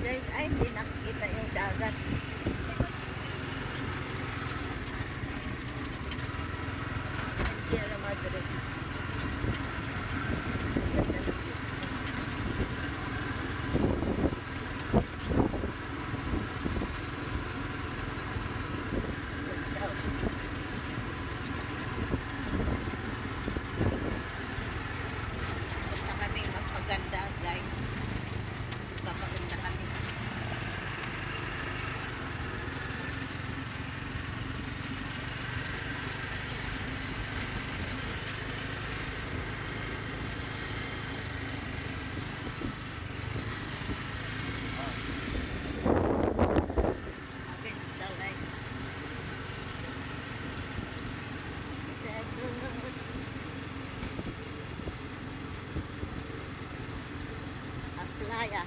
Guys, ay hindi nakikita yung dagat. Sierra Madre. Ganda ng views. Basta kami magpaganda, guys. Papaganda kami. Against the light. Aplaya.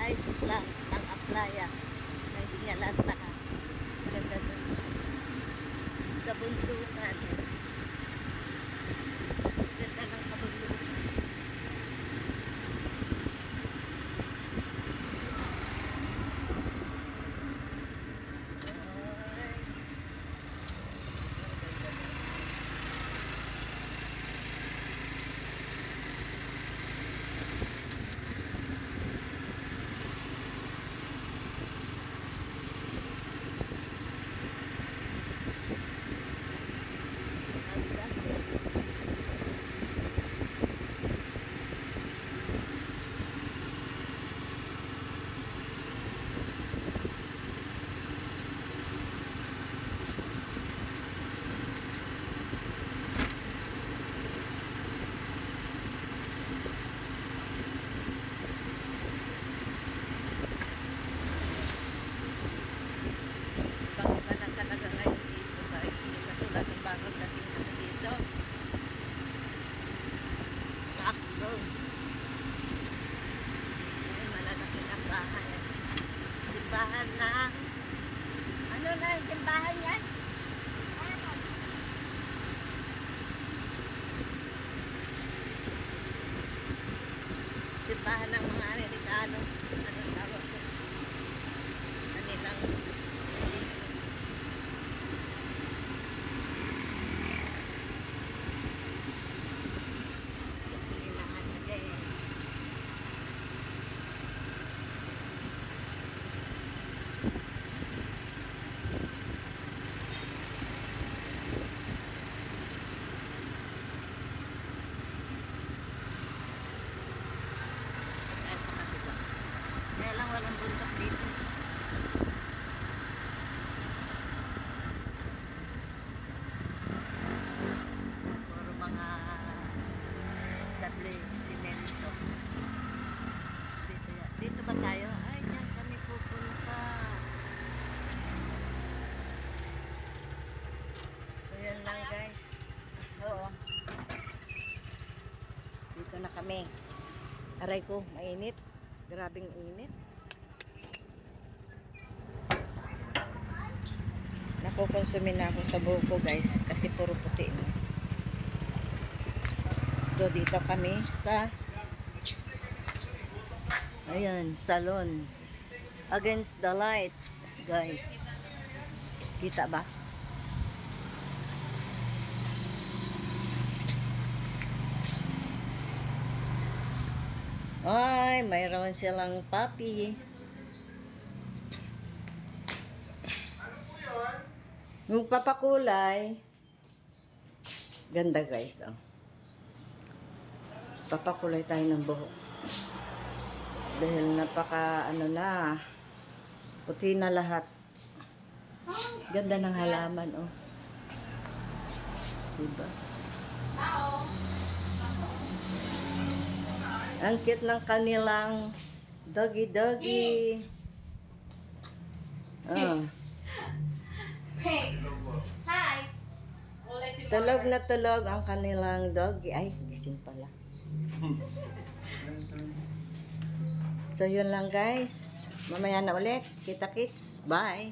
Ice lang ng Aplaya. Na hindi niya lantakan. Ganda doon. Kabundukan. Ganda ng kabundukan. Iba na talaga ngayon dito guys. Hindi katulad ng bagong dating natin dito. Takbo. Ay, malalaki ng bahay. Simbahan ng... Ano na yung simbahan yan? Simbahan ng mga Amerikano. Anong tawag ko? Kanilang... Kaya lang walang bundok dito. Puro mga establishmento. Dito ba tayo? Ay, dyan kami pupunta. So, yan lang guys. Oo. Dito na kami. Aray ko, mainit. Grabing init. Nakukonsumin na ako sa buko guys kasi puro puti na. So dito kami sa ayan, salon. Against the light guys. Kita ba? Ay, mayroon silang puppy. Yung papakulay. Ganda guys, oh. Papakulay tayo ng buhok. Dahil napaka, ano na, puti na lahat. Ganda ng halaman, oh. Diba? Ang cute ng kanilang doggy. Oh. Hey. Hi. Tulog na tulog ang kanilang doggy. Ay, gising pala. So, yun lang guys. Mamaya na ulit. Kita kits. Bye.